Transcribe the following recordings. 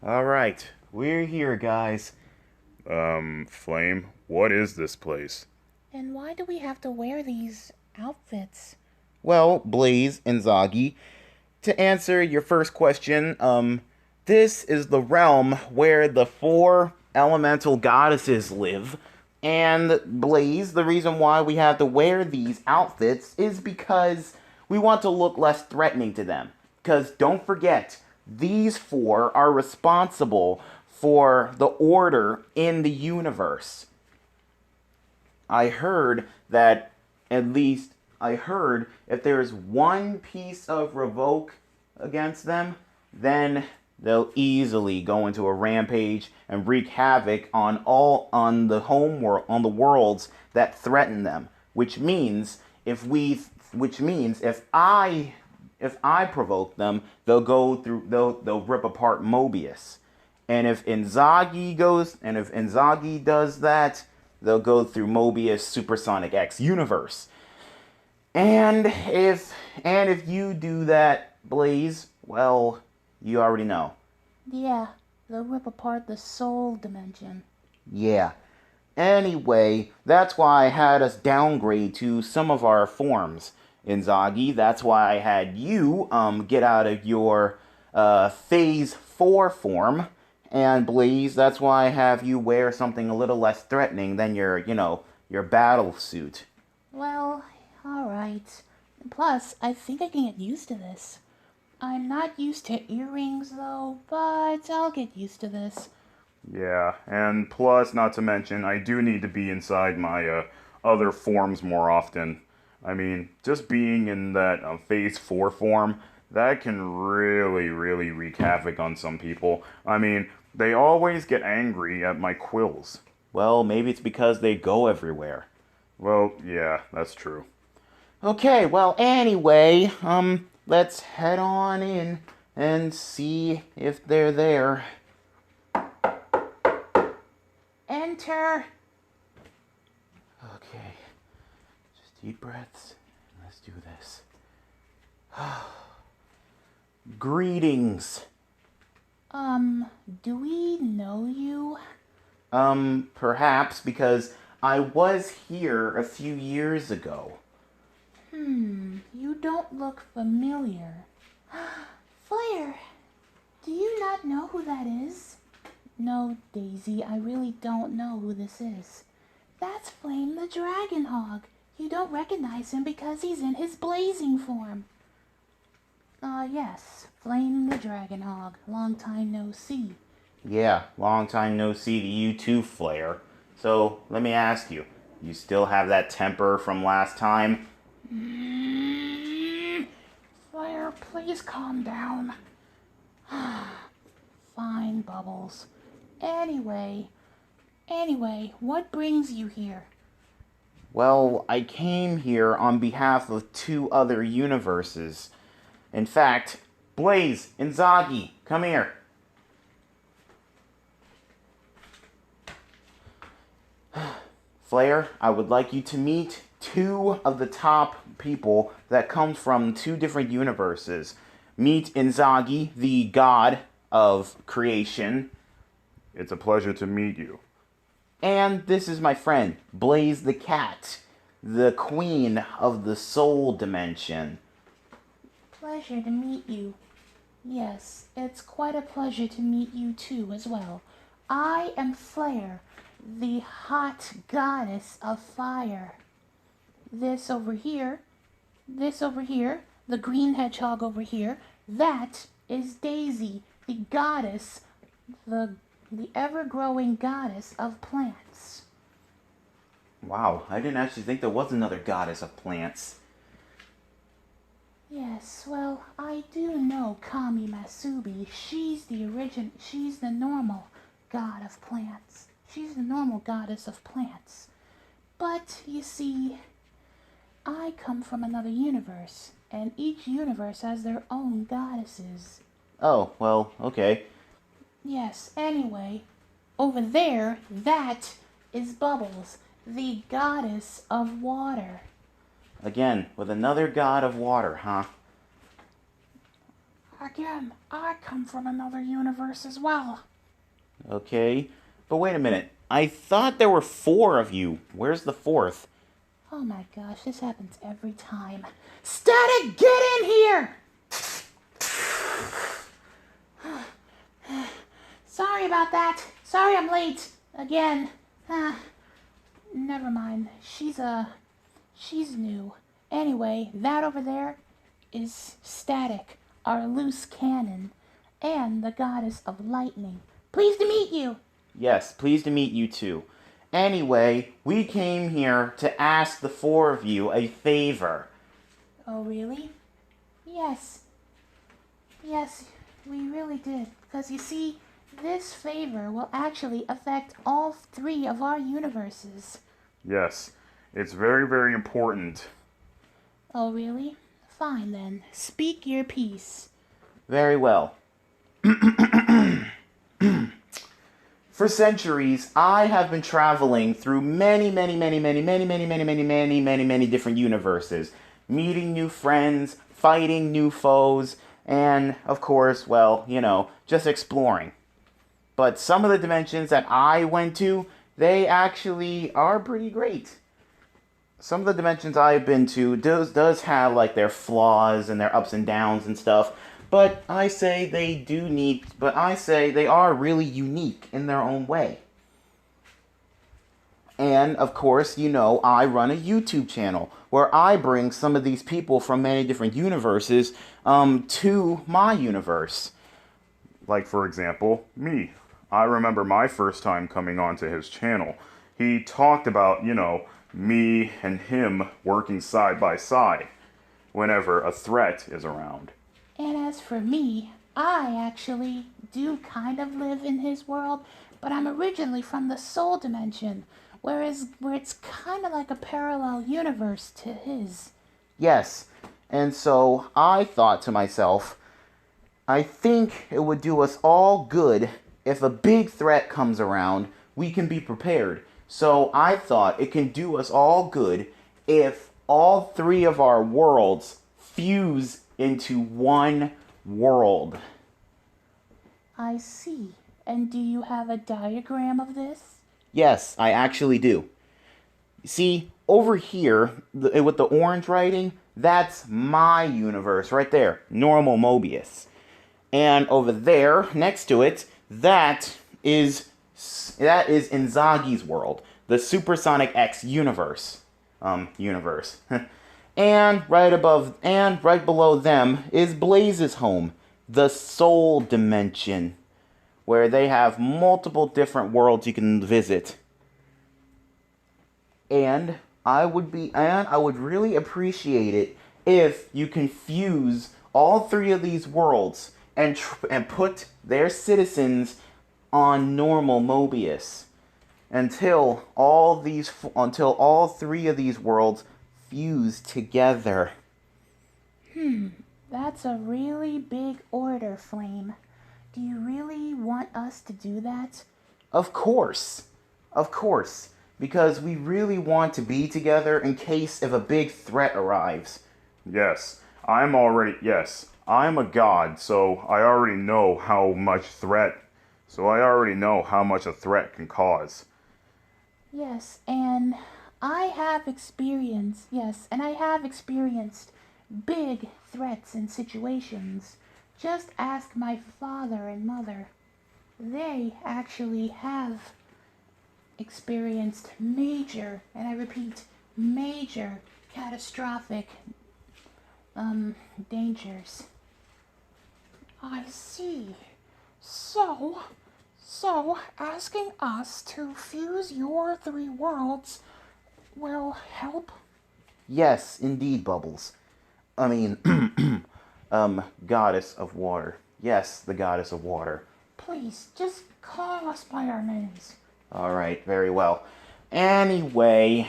Alright, we're here, guys. Flame, what is this place? And why do we have to wear these outfits? Well, Blaze and Zagi, to answer your first question, this is the realm where the four elemental goddesses live. And Blaze, the reason why we have to wear these outfits is because we want to look less threatening to them. Because don't forget, these four are responsible for the order in the universe. I heard that at least I heard if there's one piece of revoke against them, then they'll easily go into a rampage and wreak havoc on the home world on the worlds that threaten them. Which means if I provoke them, they'll rip apart Mobius. If Inzaghi does that, they'll go through Mobius Supersonic X universe. And if you do that, Blaze, well, you already know. Yeah, they'll rip apart the soul dimension. Yeah. Anyway, that's why I had us downgrade to some of our forms, Inzaghi. That's why I had you get out of your Phase 4 form. And Blaze, that's why I have you wear something a little less threatening than your battle suit. Well, alright. Plus, I think I can get used to this. I'm not used to earrings though, but I'll get used to this. Yeah, and plus, not to mention, I do need to be inside my other forms more often. I mean, just being in that Phase 4 form, that can really, really wreak havoc on some people. I mean, they always get angry at my quills. Well, maybe it's because they go everywhere. Well, yeah, that's true. Okay, well, anyway, let's head on in and see if they're there. Enter! Okay, just deep breaths. Let's do this. Greetings. Do we know you? Perhaps because I was here a few years ago. You don't look familiar. Flair, do you not know who that is? No, Daisy, I really don't know who this is. That's Flame the Dragon Hog. You don't recognize him because he's in his blazing form. Yes, Flame the Dragon Hog. Long time no see. Yeah, long time no see to you too, Flair. So, let me ask you, you still have that temper from last time? Flair, please calm down. Fine, Bubbles. Anyway, what brings you here? Well, I came here on behalf of two other universes. In fact, Blaze, Inzaghi, come here. Flair, I would like you to meet two of the top people that come from two different universes. Meet Inzaghi, the god of creation, It's a pleasure to meet you. and this is my friend, Blaze the cat, the queen of the soul dimension. Pleasure to meet you. Yes, it's quite a pleasure to meet you too as well. I am Flair, the hot goddess of fire. This over here, the green hedgehog over here, that is Daisy, the goddess, the ever-growing goddess of plants. Wow, I didn't actually think there was another goddess of plants. Yes, well, I do know Kami Masubi. She's the normal god of plants. She's the normal goddess of plants. But, you see, I come from another universe, and each universe has their own goddesses. Oh, well, okay. Yes, anyway, over there, that is Bubbles, the goddess of water. Again, with another god of water, huh? Again, I come from another universe as well. Okay, but wait a minute. I thought there were 4 of you. Where's the 4th? Oh my gosh, this happens every time. Static, get in here! Sorry about that. Sorry I'm late. Again. Never mind. She's new. Anyway, that over there is Static, our loose cannon, and the goddess of lightning. Pleased to meet you. Yes, pleased to meet you too. Anyway, we came here to ask the 4 of you a favor. Oh, really? Yes. Yes, we really did. Because you see, this favor will actually affect all 3 of our universes. Yes, it's very, very important. Oh, really? Fine then. Speak your piece. Very well. For centuries, I have been traveling through many different universes, meeting new friends, fighting new foes, and, of course, well, just exploring. But some of the dimensions that I went to, they actually are pretty great. Some of the dimensions I've been to does have like their flaws and their ups and downs and stuff, but I say they are really unique in their own way. And of course, I run a YouTube channel where I bring some of these people from many different universes to my universe. Like, for example, me. I remember my first time coming onto his channel. He talked about, me and him working side by side whenever a threat is around. And as for me, I actually do kind of live in his world, but I'm originally from the soul dimension, where it's kind of like a parallel universe to his. Yes, and so I thought to myself, I think it would do us all good if a big threat comes around, we can be prepared. So I thought it can do us all good if all 3 of our worlds fuse into one world. I see. And do you have a diagram of this? Yes, I actually do. See, over here, with the orange writing, that's my universe right there, normal Mobius. And over there, next to it, that is Izagi's world, the Supersonic X universe. And right below them is Blaze's home, the Soul Dimension, where they have multiple different worlds you can visit. And I would really appreciate it if you can fuse all 3 of these worlds and put their citizens on normal Mobius until all 3 of these worlds fuse together. That's a really big order, Flame. Do you really want us to do that? Of course, because we really want to be together in case if a big threat arrives. Yes, I'm a god, so I already know how much a threat can cause. Yes, and I have experienced big threats and situations. Just ask my father and mother. They actually have experienced major, and I repeat, major catastrophic dangers. I see. So asking us to fuse your 3 worlds will help? Yes, indeed, Bubbles. I mean, Goddess of Water. Yes, the Goddess of Water. Please, just call us by our names. All right, very well. Anyway,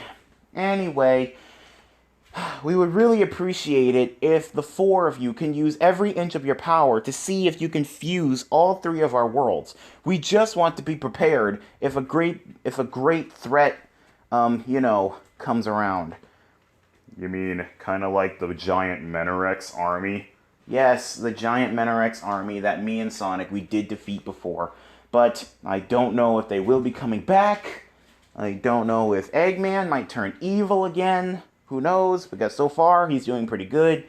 we would really appreciate it if the 4 of you can use every inch of your power to see if you can fuse all 3 of our worlds. We just want to be prepared if a great threat, comes around. You mean kind of like the giant Menarex army? Yes, the giant Menorex army that me and Sonic we did defeat before. But I don't know if they will be coming back. I don't know if Eggman might turn evil again. Who knows? Because so far he's doing pretty good.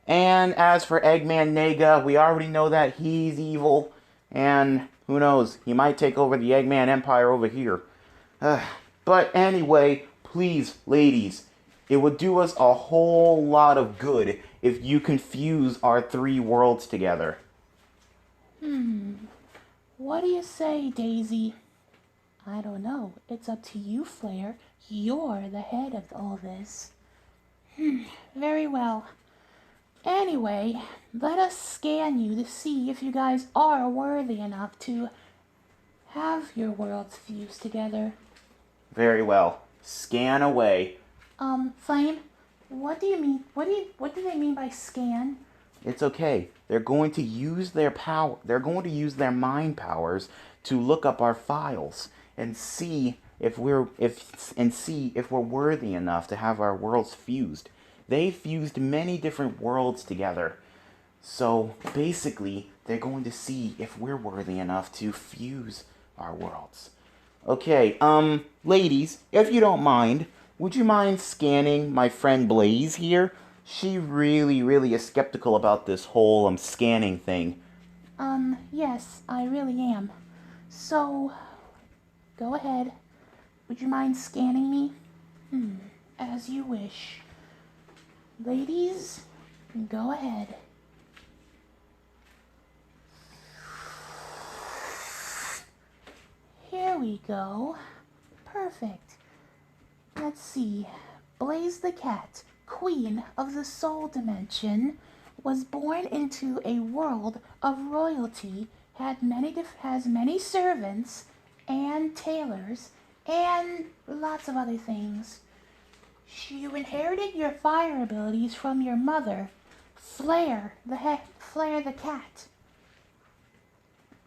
And as for Eggman Nega, we already know that he's evil. And who knows? He might take over the Eggman Empire over here. But anyway, please, ladies, it would do us a whole lot of good if you can fuse our three worlds together. What do you say, Daisy? I don't know. It's up to you, Flare. You're the head of all this. Very well. Anyway, let us scan you to see if you guys are worthy enough to have your worlds fused together. Very well. Scan away. Flame, what do you mean? What do they mean by scan? It's okay. They're going to use their power. They're going to use their mind powers to look up our files and see if we're worthy enough to have our worlds fused. They fused many different worlds together. So basically, they're going to see if we're worthy enough to fuse our worlds. Okay, ladies, if you don't mind, would you mind scanning my friend Blaze here? She really is skeptical about this whole scanning thing. Yes, I really am. So, go ahead. Would you mind scanning me? As you wish. Ladies, go ahead. Here we go. Perfect. Let's see. Blaze the cat, queen of the soul dimension, was born into a world of royalty, has many servants and tailors and lots of other things. You inherited your fire abilities from your mother, Flare the cat.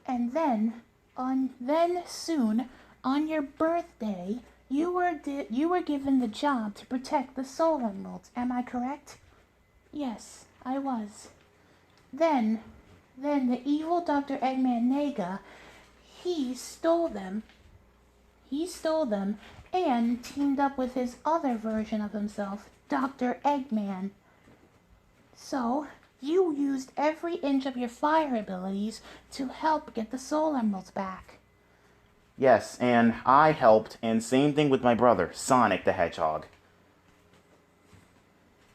And then soon on your birthday, you were given the job to protect the Soul Emeralds. Am I correct? Yes, I was. Then the evil Dr. Eggman Nega, he stole them and teamed up with his other version of himself, Dr. Eggman. So, you used every inch of your fire abilities to help get the Soul Emeralds back. Yes, and I helped, and same thing with my brother, Sonic the Hedgehog.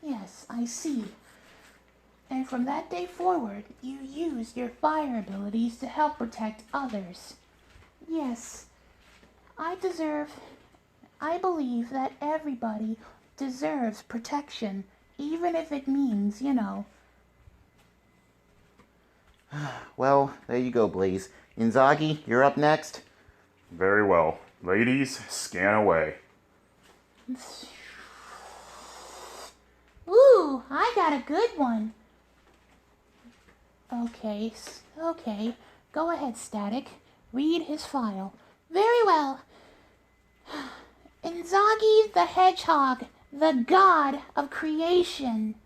Yes, I see. And from that day forward, you used your fire abilities to help protect others. Yes, I believe that everybody deserves protection, even if it means, Well, there you go, Blaze. Izanagi, you're up next. Very well. Ladies, scan away. Ooh, I got a good one. Okay. Go ahead, Static. Read his file. Very well. Izanagi the Hedgehog, the god of creation.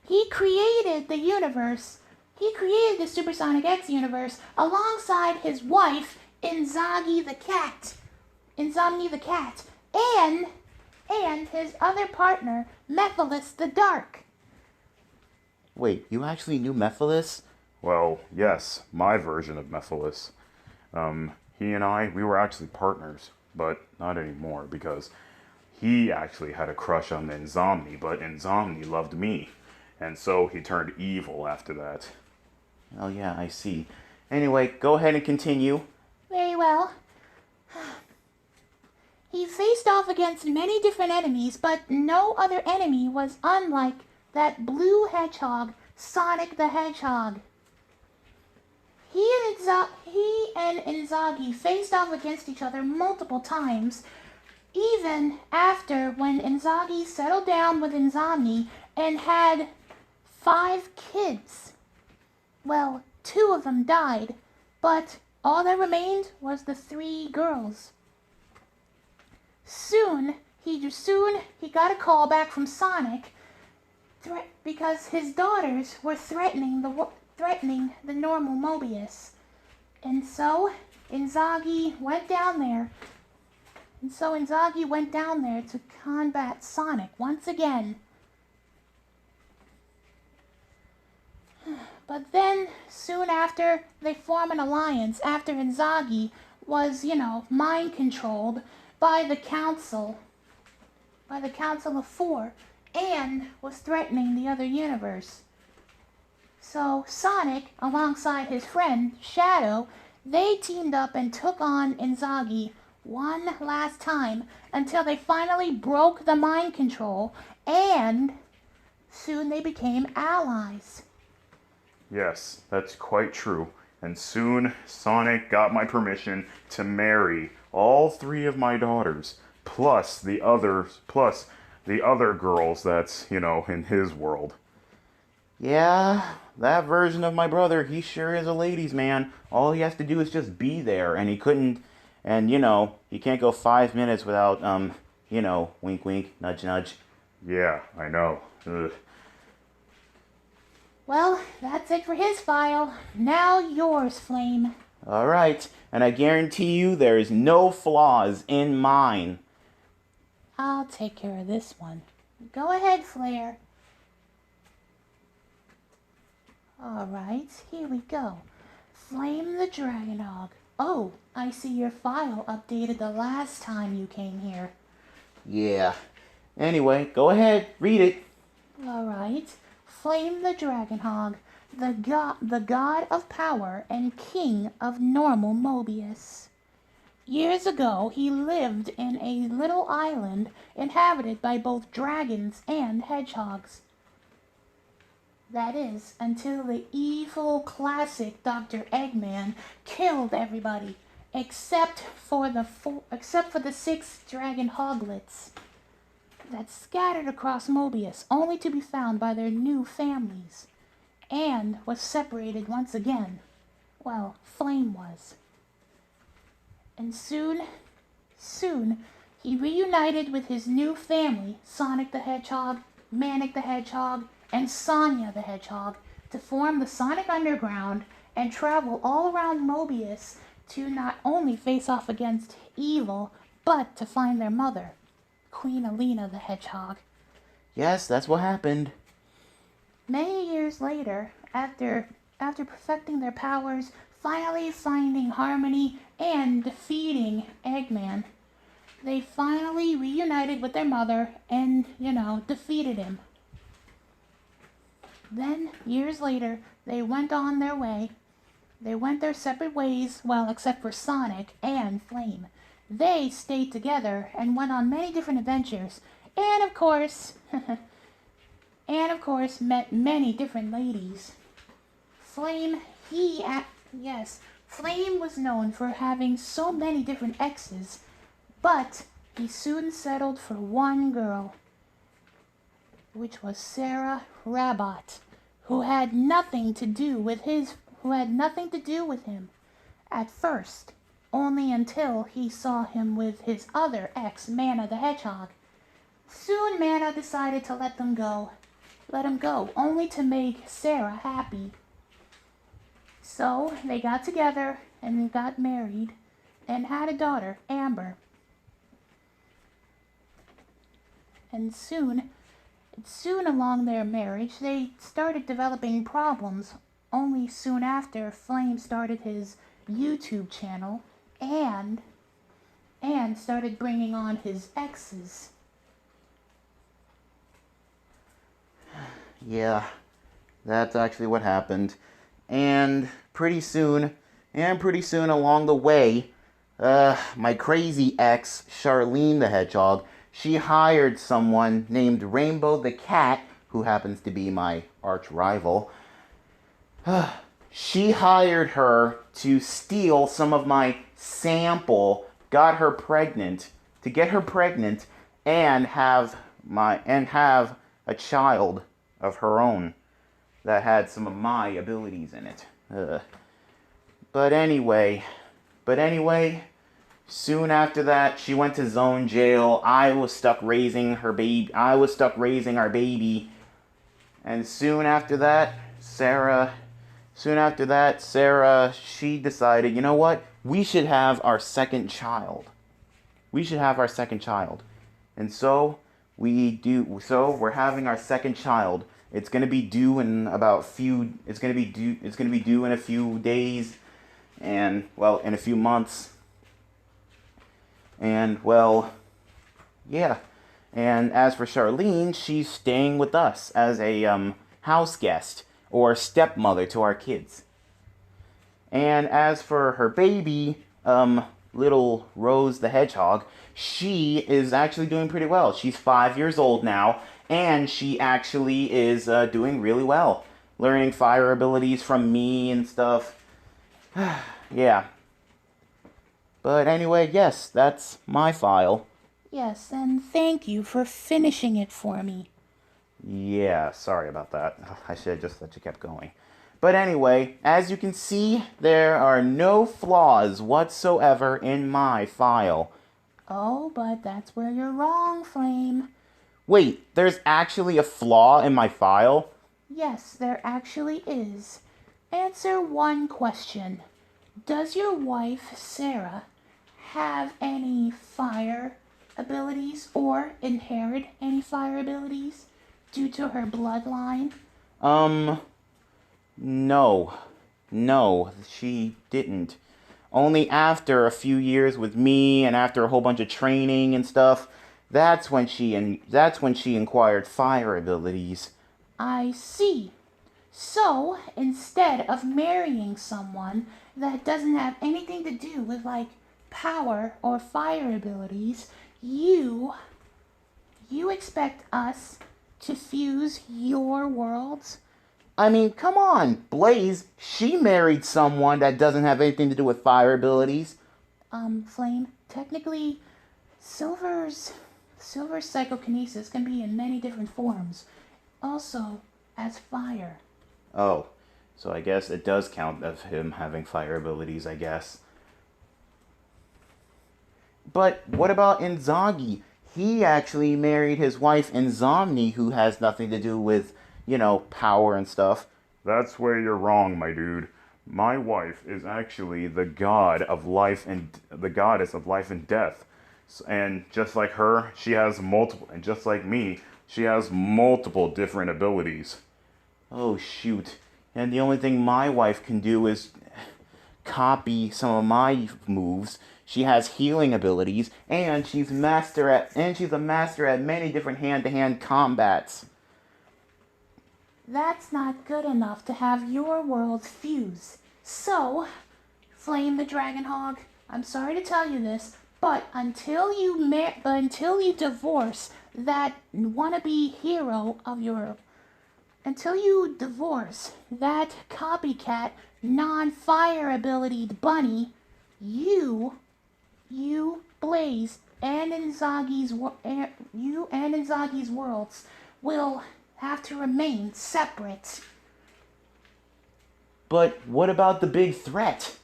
He created the universe. He created the Supersonic X universe alongside his wife, Izanagi the cat, and his other partner, Mephiles the Dark. Wait, you actually knew Mephiles? Well, yes, my version of Mephiles. He and I, we were actually partners, but not anymore because he actually had a crush on Insomni, but Insomni loved me, and so he turned evil after that. Oh yeah, I see. Anyway, go ahead and continue. Very well. He faced off against many different enemies, but no other enemy was unlike that blue hedgehog, Sonic the Hedgehog. He and Izanagi faced off against each other multiple times, even after when Izanagi settled down with Insomni and had 5 kids. Well, 2 of them died, but all that remained was the 3 girls. Soon he got a call back from Sonic because his daughters were threatening the normal Mobius. And so Inzaghi went down there. To combat Sonic once again. But then, soon after, they form an alliance after Inzaghi was, mind controlled by the Council of Four, and was threatening the other universe. So Sonic, alongside his friend Shadow, they teamed up and took on Inzaghi one last time until they finally broke the mind control, and soon they became allies. Yes, that's quite true. And soon Sonic got my permission to marry all three of my daughters, plus the other girls that's, in his world. Yeah, that version of my brother, he sure is a ladies' man. All he has to do is just be there, and he couldn't, and he can't go 5 minutes without, wink wink, nudge nudge. Yeah, I know. Ugh. Well, that's it for his file. Now yours, Flame. Alright, and I guarantee you there is no flaws in mine. I'll take care of this one. Go ahead, Flare. Alright, here we go. Flame the Dragonhog. Oh, I see your file updated the last time you came here. Yeah. Anyway, go ahead, read it. Alright. Flame the Dragonhog, the god of power and king of normal Mobius. Years ago, he lived in a little island inhabited by both dragons and hedgehogs. That is, until the evil classic Dr. Eggman killed everybody, except for the 6 dragon hoglets that scattered across Mobius, only to be found by their new families, and was separated once again. Well, Flame was. And soon, he reunited with his new family, Sonic the Hedgehog, Manic the Hedgehog, and Sonya the Hedgehog, to form the Sonic Underground and travel all around Mobius to not only face off against evil, but to find their mother, Queen Alina the Hedgehog. Yes, that's what happened. Many years later, after perfecting their powers, finally finding harmony, and defeating Eggman, they finally reunited with their mother and, defeated him. Then, years later, they went on their way. They went their separate ways, well, except for Sonic and Flame. They stayed together and went on many different adventures, and of course, met many different ladies. Flame was known for having so many different exes, but he soon settled for one girl, which was Sarah Rabbot, who had nothing to do with him at first, only until he saw him with his other ex, Mana the Hedgehog. Soon Mana decided to let him go, only to make Sarah happy. So they got together and got married and had a daughter, Amber. And soon along their marriage, they started developing problems. Only soon after, Flame started his YouTube channel and started bringing on his exes. Yeah, that's actually what happened. And pretty soon along the way, my crazy ex, Charlene the Hedgehog, she hired someone named Rainbow the Cat, who happens to be my arch rival. She hired her to steal some of my sample, get her pregnant, and have a child of her own that had some of my abilities in it. But anyway, soon after that, she went to zone jail. I was stuck raising our baby. And soon after that, she decided, you know what? We should have our second child. We should have our second child. And so we're having our second child. It's going to be due in it's going to be due in a few days and well, in a few months. And well, yeah. And as for Charlene, she's staying with us as a house guest or stepmother to our kids. And as for her baby, little Rose the Hedgehog, she is actually doing pretty well. She's 5 years old now, and she actually is doing really well. Learning fire abilities from me and stuff. Yeah. But anyway, yes, that's my file. Yes, and thank you for finishing it for me. Yeah, sorry about that. I should have just let you keep going. But anyway, as you can see, there are no flaws whatsoever in my file. Oh, but that's where you're wrong, Flame. Wait, there's actually a flaw in my file? Yes, there actually is. Answer one question. Does your wife, Sarah, have any fire abilities or inherit any fire abilities due to her bloodline? No. No, she didn't. Only after a few years with me and after a whole bunch of training and stuff, that's when she acquired fire abilities. I see. So, instead of marrying someone that doesn't have anything to do with, like, power or fire abilities, you expect us to fuse your worlds? I mean, come on, Blaze, she married someone that doesn't have anything to do with fire abilities. Flame, technically, Silver's psychokinesis can be in many different forms. Also, as fire. Oh, so I guess it does count of him having fire abilities, I guess. But what about Izanagi? He actually married his wife Insomni, who has nothing to do with, power and stuff. That's where you're wrong, my dude. My wife is actually the goddess of life and death. And just like her, she has multiple, and just like me, she has multiple different abilities. Oh, shoot. And the only thing my wife can do is copy some of my moves. She has healing abilities, and she's a master at many different hand-to-hand combats. That's not good enough to have your worlds fuse. So, Flame the Dragon Hog, I'm sorry to tell you this, but until you divorce that wannabe hero of your, until you divorce that copycat non-fire abilitied bunny, you, Blaze, and Inzagi's worlds will have to remain separate. But what about the big threat?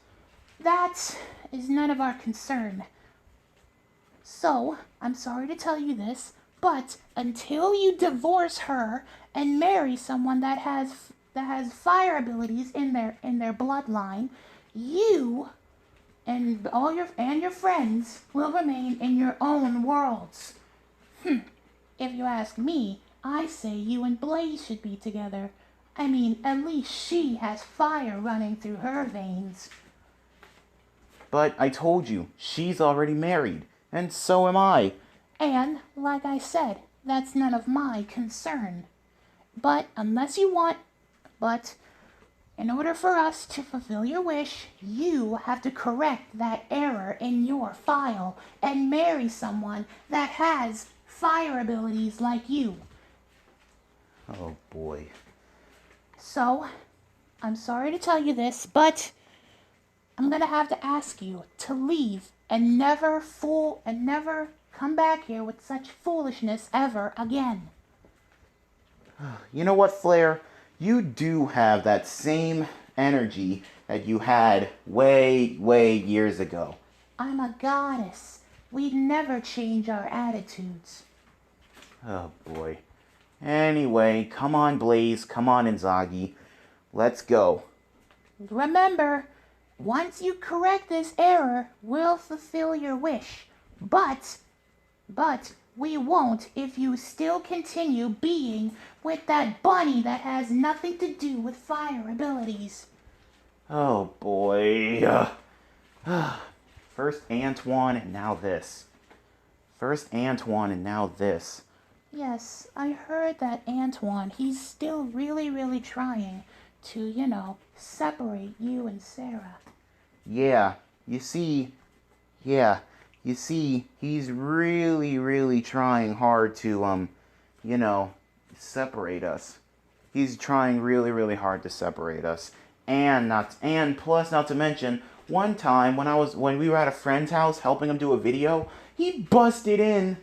That is none of our concern. So, I'm sorry to tell you this, but until you divorce her and marry someone that has fire abilities in their bloodline, you and your friends will remain in your own worlds. If you ask me, I say you and Blaze should be together. I mean, at least she has fire running through her veins. But I told you, she's already married, and so am I. And, like I said, that's none of my concern. But in order for us to fulfill your wish, you have to correct that error in your file and marry someone that has fire abilities like you. Oh boy. So, I'm sorry to tell you this, but I'm gonna have to ask you to leave and never come back here with such foolishness ever again. You know what, Flair? You do have that same energy that you had way, way years ago. I'm a goddess. We'd never change our attitudes. Oh boy. Anyway, come on, Blaze. Come on, Izanagi. Let's go. Remember, once you correct this error, we'll fulfill your wish. But we won't if you still continue being with that bunny that has nothing to do with fire abilities. Oh, boy. First Antoine, and now this. First Antoine, and now this. Yes, I heard that Antoine, he's still really trying to, separate you and Sarah. Yeah, you see, he's really trying hard to, separate us. He's trying really hard to separate us. And plus, not to mention, one time when we were at a friend's house helping him do a video, he busted in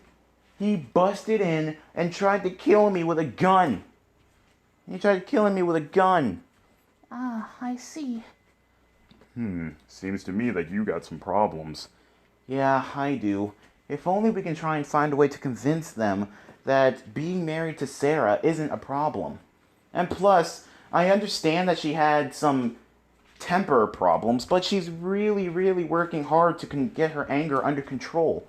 and tried to kill me with a gun. He tried killing me with a gun. Ah, I see. Seems to me that you got some problems. Yeah, I do. If only we can try and find a way to convince them that being married to Sarah isn't a problem. And plus, I understand that she had some temper problems, but she's really working hard to get her anger under control.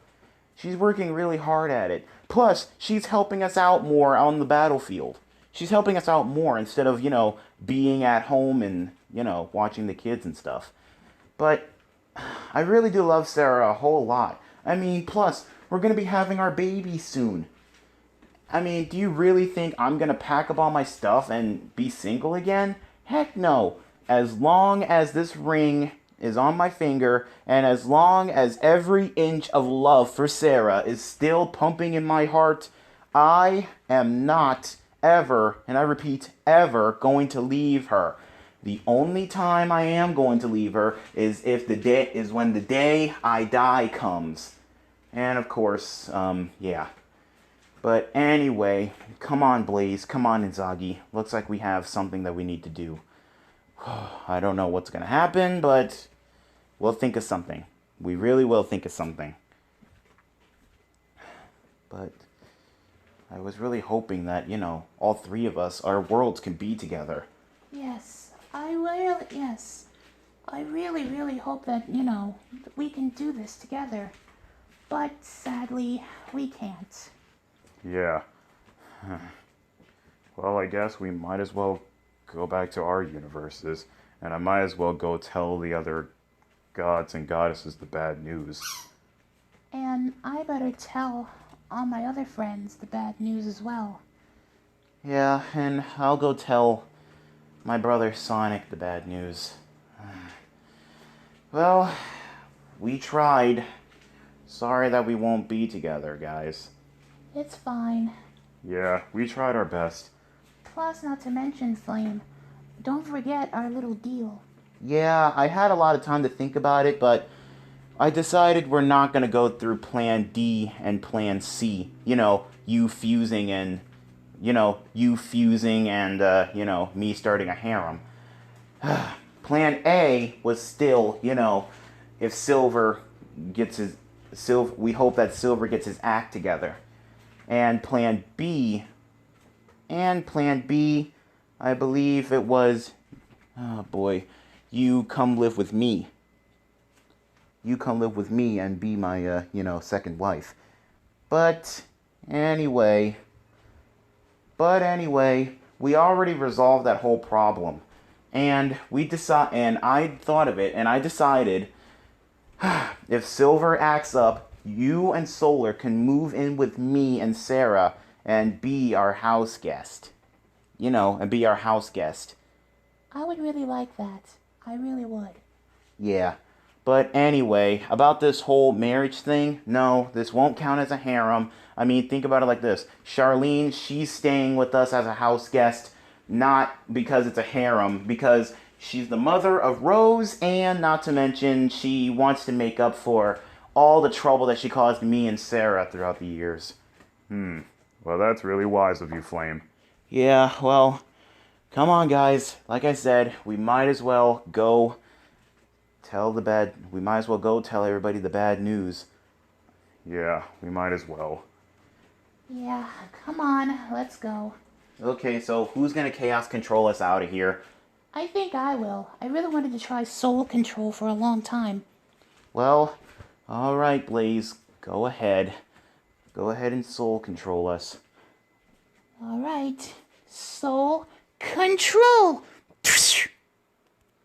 She's working really hard at it. Plus, she's helping us out more on the battlefield. She's helping us out more instead of, being at home and, watching the kids and stuff. But I really do love Sarah a whole lot. I mean, plus, we're going to be having our baby soon. I mean, do you really think I'm going to pack up all my stuff and be single again? Heck no. As long as this ring is on my finger, and as long as every inch of love for Sarah is still pumping in my heart, I am not ever, and I repeat, ever going to leave her. The only time I am going to leave her is when the day I die comes. And of course, yeah. But anyway, come on, Blaze. Come on, Izanagi. Looks like we have something that we need to do. I don't know what's going to happen, but we'll think of something. We really will think of something. But I was really hoping that, all three of us, our worlds can be together. Yes, I really hope that, we can do this together. But sadly, we can't. Yeah. Well, I guess we might as well go back to our universes, and I might as well go tell the other gods and goddesses the bad news. And I better tell all my other friends the bad news as well. Yeah, and I'll go tell my brother Sonic the bad news. Well, we tried. Sorry that we won't be together, guys. It's fine. Yeah, we tried our best. Plus, not to mention, Flame, don't forget our little deal. Yeah, I had a lot of time to think about it, but I decided we're not going to go through Plan D and Plan C. You fusing and, me starting a harem. Plan A was still, if Silver gets we hope that Silver gets his act together. And Plan B, I believe it was, oh boy, you come live with me. You come live with me and be my, second wife. But anyway, we already resolved that whole problem. And I thought of it, and I decided, if Silver acts up, you and Solar can move in with me and Sarah and be our house guest. And be our house guest. I would really like that. I really would. Yeah. But anyway, about this whole marriage thing, no, this won't count as a harem. I mean, think about it like this. Charlene, she's staying with us as a house guest, not because it's a harem, because she's the mother of Rose, and not to mention, she wants to make up for all the trouble that she caused me and Sarah throughout the years. Well, that's really wise of you, Flame. Yeah, well, come on, guys. Like I said, we might as well go tell everybody the bad news. Yeah, we might as well. Yeah, come on, let's go. Okay, so who's gonna chaos control us out of here? I think I will. I really wanted to try soul control for a long time. Well, alright, Blaze. Go ahead. Go ahead and soul control us. All right. Soul control.